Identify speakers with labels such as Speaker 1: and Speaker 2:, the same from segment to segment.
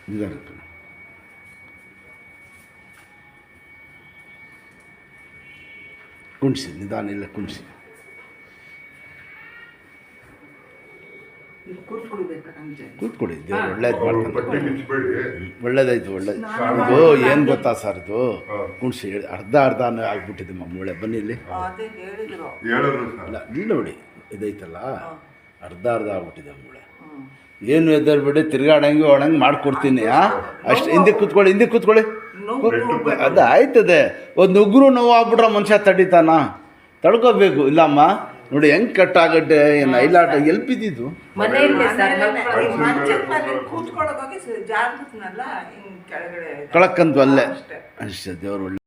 Speaker 1: ನಿಧಾನಕ್ಕೆ ಕುಣಿಸಿ, ನಿಧಾನ ಇಲ್ಲ ಕುಣಿಸಿ. ಕೂತ್ಕೊಡಿ, ದೇವ್ರು ಒಳ್ಳೇದು ಮಾಡ್ತಾನೆ. ಒಳ್ಳೇದಾಯ್ತು, ಒಳ್ಳೇದು. ಇದು ಏನು ಗೊತ್ತಾ ಸರ್, ಇದು ಕುಣಿಸಿ ಅರ್ಧ ಆಗ್ಬಿಟ್ಟಿದೆ ಮೂಳೆ. ಬನ್ನಿ ಇಲ್ಲಿ. ಇಲ್ಲ ಇಲ್ಲ ನೋಡಿ, ಇದೈತಲ್ಲ ಅರ್ಧ ಆಗ್ಬಿಟ್ಟಿದೆ ಮೂಳೆ. ಏನು ಎದ್ದರ್ಬಿಡಿ, ತಿರ್ಗಾಡಂಗೆ ಒಳಂಗೆ ಮಾಡಿಕೊಡ್ತೀನಿ. ಅಷ್ಟು ಹಿಂದಕ್ಕೆ ಕೂತ್ಕೊಳ್ಳಿ, ಹಿಂದಕ್ಕೆ ಕೂತ್ಕೊಳ್ಳಿ. ಅದು ಆಯ್ತದೆ. ಒಂದು ಉಗುರು ನೋವು ಆಗ್ಬಿಟ್ರೆ ಮನುಷ್ಯ ತಡಿತಾನ? ತಡ್ಕೋಬೇಕು. ಇಲ್ಲಮ್ಮ ನೋಡಿ ಹೆಂಗೆ ಕಟ್ಟಾಗಡ್ಡೆ ಏನು ಐಲಾಟ ಎಲ್ಲಿ ಬಿದ್ದಿದ್ದು. ಕಳಕ್ಕಂತು ಅಲ್ಲೇ ಅಷ್ಟೇ. ದೇವ್ರು ಒಳ್ಳೆ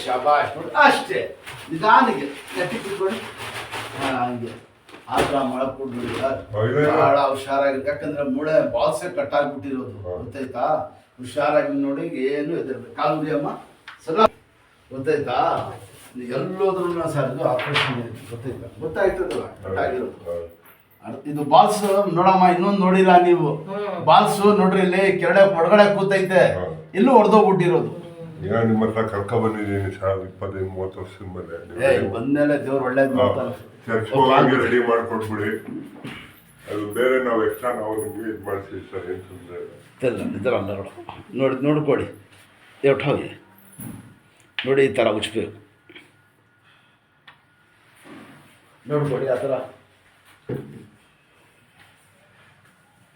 Speaker 1: ಶಾಬಾಷ್ ನೋಡಿ, ಅಷ್ಟೇ ನಿಧಾನಿಗೆ ನೆಟ್ಟಿ ಕೂತ್ಕೊಳ್ಳಿ. ಹಂಗೆ ಆದ್ರ ಮಳಕ್ಬಿಟ್ಟು ಭಾಳ ಹುಷಾರಾಗಿ, ಯಾಕಂದ್ರೆ ಮೂಳೆ ಬಾಲ್ಸೇ ಕಟ್ಟಾಗ್ಬಿಟ್ಟಿರೋದು ಗೊತ್ತಾಯ್ತಾ. ಹುಷಾರಾಗಿ ನೋಡಿ, ಏನು ಎದುರ್ಬೇಕು. ಕಾಲು ಅಮ್ಮ ಸಲ ಗೊತ್ತಾಯ್ತಾ. ಎಲ್ಲೋದ್ರೂ ಸರ್ ಇದು ಆಪರೇಷನ್ ಗೊತ್ತಾಯ್ತಾ, ಗೊತ್ತಾಯ್ತದಲ್ಲ ಕಟ್ಟಾಗಿರೋದು. ಇದು ಬಾಲ್ಸ್ ನೋಡಮ್ಮ, ಇನ್ನೊಂದು ನೋಡಿಲ್ಲ ನೀವು. ಬಾಲ್ಸು ನೋಡ್ರಿ, ಇಲ್ಲಿ ಕೆರಡೆ ಹೊರಗಡೆ ಕೂತೈತೆ, ಎಲ್ಲೂ ಹೊಡೆದೋಗ್ಬಿಟ್ಟಿರೋದು.
Speaker 2: ಈಗ ನಿಮ್ಮ ಹತ್ರ ಕರ್ಕೊ ಬಂದಿದ್ದೀನಿ ಸರ್, 25-30 ವರ್ಷದ ಮೇಲೆ.
Speaker 1: ಬಂದ್ಮೇಲೆ ದೇವ್ರು ಒಳ್ಳೇದು
Speaker 2: ಮಾಡ್ತಾರೆ. ರೆಡಿ ಮಾಡಿಕೊಟ್ಬಿಡಿ. ಅದು ಬೇರೆ ನಾವು ಎಕ್ಸ್ಟ್ರಾ ನಾವು ನಿಮಗೆ ಇದು ಮಾಡ್ತೀವಿ ಸರ್, ಏನು ತೊಂದರೆ ಇಲ್ಲ.
Speaker 1: ಇದರಲ್ಲ ನೋಡ್ಕೊಡಿ, ಎಟ್ಟು ಹೋಗಿ ನೋಡಿ, ಈ ಥರ ಉಚ್ಬೇಕು ನೋಡ್ಕೊಡಿ. ಆ ಥರ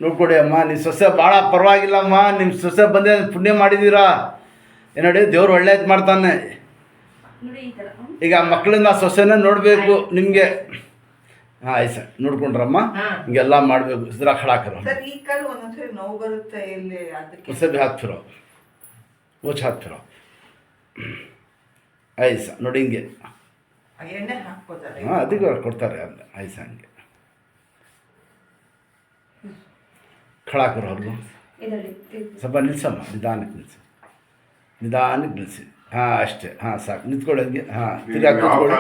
Speaker 1: ನೋಡ್ಕೊಡಿ ಅಮ್ಮ. ನಿಮ್ಮ ಸೊಸೆ ಭಾಳ ಪರವಾಗಿಲ್ಲಮ್ಮ. ನಿಮ್ಮ ಸೊಸೆ ಬಂದೆ ಪುಣ್ಯ ಮಾಡಿದ್ದೀರಾ. ಏನೋಡಿ, ದೇವ್ರು ಒಳ್ಳೇದು ಮಾಡ್ತಾನೆ. ಈಗ ಮಕ್ಕಳನ್ನ ಸೊಸೆನೇ ನೋಡಬೇಕು ನಿಮಗೆ. ಹಾಂ ಆಯ್ತು ಸರ್, ನೋಡ್ಕೊಂಡ್ರಮ್ಮ. ಹಿಂಗೆಲ್ಲ ಮಾಡಬೇಕು. ಇದ್ರ ಖಡಾಕರ ಸರಿ ಹಾತ್ ಫಿರೋ ಓಚ್ ಹಾತ್ ಫಿರೋ. ಆಯ್ತು ಸರ್, ನೋಡಿ ಹಿಂಗೆ. ಹಾಂ ಅದಕ್ಕೆ ಕೊಡ್ತಾರೆ ಅಲ್ಲ. ಆಯ್ತು ಸರ್, ಹಂಗೆ ಖಡಾಕರು ಅವ್ರದ್ದು ಸ್ವಲ್ಪ ನಿಲ್ಸಮ್ಮ, ನಿಧಾನಕ್ಕೆ ನಿಲ್ಸಿ, ನಿಧಾನಕ್ಕೆ ನಿಲ್ಲಿಸಿ. ಹಾಂ ಅಷ್ಟೇ. ಹಾಂ ಸಾಕು, ನಿಂತ್ಕೊಳ್ಳಿ ಹಂಗೆ. ಹಾಂ ತಿರ್ಗಾ ಕೂತ್ಕೊಳ್ಳಿ.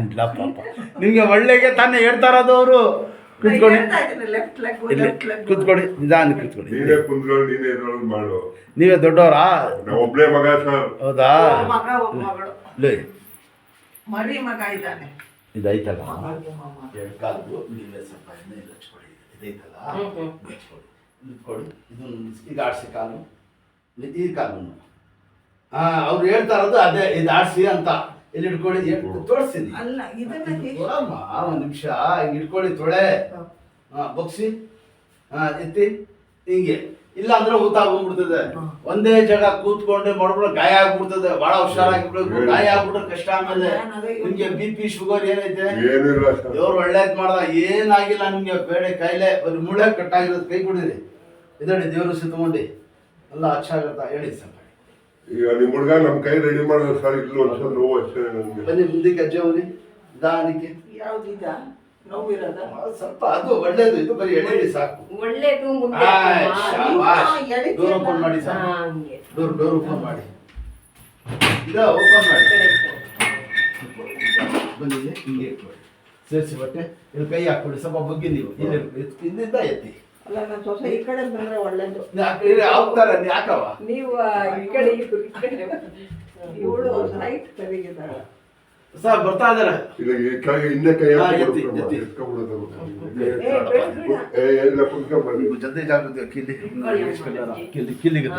Speaker 1: ಇಲ್ಲ ಪಾಪ, ನಿಮಗೆ ಒಳ್ಳೆಗೆ ತಾನೇ ಹೇಳ್ತಾ ಇರೋದು ಅವರು. ಕೂತ್ಕೊಳ್ಳಿ, ಇಲ್ಲಿ ಕೂತ್ಕೊಳ್ಳಿ, ನಿಧಾನಕ್ಕೆ ಕೂತ್ಕೊಳ್ಳಿ. ನೀವೇ ದೊಡ್ಡವರಾ?
Speaker 2: ಒಬ್ಬನೇ ಮಗ ಸರ್.
Speaker 1: ಹೌದಾ? ಇದೈತಲ್ಲ ಎರಡು ಕಾಲು, ನೀವೇ ಸ್ವಲ್ಪ ಎಣ್ಣೆ ಹಚ್ಕೊಳ್ಳಿ. ಇದೈತಲ್ಲ ಹಚ್ಕೊಳ್ಳಿ, ನಿಂತ್ಕೊಳ್ಳಿ. ಇದನ್ನು ಈಗ ಆಡಿಸಿ ಕಾಲು, ಈ ಕಾಲನ್ನು. ಅವ್ರು ಹೇಳ್ತಾ ಇರೋದು ಅದೇ, ಇದು ಆಡಿಸಿ ಅಂತ. ಇಲ್ಲಿ ಇಟ್ಕೊಳ್ಳಿ, ತೋರಿಸ್ತೀನಿ. ತೊಳಮ್ಮ ಒಂದು ನಿಮಿಷ. ಹಿಂಗೆ ಇಟ್ಕೊಳ್ಳಿ, ತೊಳೆ. ಹಾಂ ಬಗ್ಸಿ. ಹಾಂ ಎತ್ತಿ ಹಿಂಗೆ. ಇಲ್ಲ ಅಂದ್ರೆ ಊತ ಆಗ್ಬಿಡ್ತದೆ. ಒಂದೇ ಜಾಗ ಕೂತ್ಕೊಂಡೆ ಮಾಡ್ಬಿಟ್ರೆ ಗಾಯ ಆಗ್ಬಿಡ್ತದೆ. ಭಾಳ ಹುಷಾರಾಗಿರ್ಬೇಕು. ಗಾಯ ಆಗ್ಬಿಟ್ರೆ ಕಷ್ಟ. ಆಮೇಲೆ ನಿಮ್ಗೆ BP ಶುಗರ್ ಏನೈತೆ? ದೇವ್ರು ಒಳ್ಳೇದು ಮಾಡ್ದ, ಏನಾಗಿಲ್ಲ ನಿಮ್ಗೆ. ಬೇಡ ಕಾಯಿಲೆ, ಬರೀ ಮೂಳೆ ಕಟ್ಟಾಗಿರೋದು. ಕೈ ಕೊಡಿರಿ. ಇದಡಿ ದೇವ್ರು ಸುತ್ತಕೊಂಡು ಎಲ್ಲ ಹಚ್ಚಾಗತ್ತಾ ಹೇಳಿ ಸರ್.
Speaker 2: ಈಗ ನಿಮ್ಮ ಹುಡುಗ ನಮ್ಮ ಕೈ ರೆಡಿ ಮಾಡೋದು ಸರ್. ಇಲ್ಲೂ ಒಂದು ಸ್ವಲ್ಪ ನೋವು ಅಷ್ಟೇ ನನಗೆ.
Speaker 1: ಬನ್ನಿ ಮುಂದಕ್ಕೆ ಅಜ್ಜ ಹೋಗಿ ನಿಧಾನಕ್ಕೆ. ಸ್ವಲ್ಪ ಅದು ಒಳ್ಳೇದು. ಇದು ಬರೀ ಎಳೆಡಿ ಸಾಕು.
Speaker 3: ಒಳ್ಳೇದು.
Speaker 1: ಡೋರ್ ಓಪನ್ ಮಾಡಿ ಸರ್. ಡೋರ್ ಓಪನ್ ಮಾಡಿ. ಇದು ಓಪನ್ ಮಾಡಿ. ಬನ್ನಿ ಹಿಂಗೆ ಇಟ್ಕೊಳ್ಳಿ. ಸೇರಿಸಿ ಬಟ್ಟೆ ಇಲ್ಲಿ ಕೈ ಹಾಕ್ಕೊಳ್ಳಿ. ಸ್ವಲ್ಪ ಬಗ್ಗೆ ನೀವು ಹಿಂದಿಂದ ಎತ್ತಿ.
Speaker 4: ಅಲ್ಲ, ನನ್ನ ಸೊಸೆ ಈ ಕಡೆ ಬಂದ್ರೆ ಒಳ್ಳೇದು.
Speaker 1: ಆಗ್ತಾರೆ ಯಾಕವ
Speaker 4: ನೀವು ಈ ಕಡೆ ಇವಳು ರೈಟ್ ಕಡೆಗಿದ್ದಾಳೆ
Speaker 1: ಸರ್. ಬರ್ತಾ ಇದಾರೆ. ಜಲ್ದಿ ಜಾಗೃತಿ ಕಿಲ್ಲಿ ಕಿಲ್ಲಿಗೆ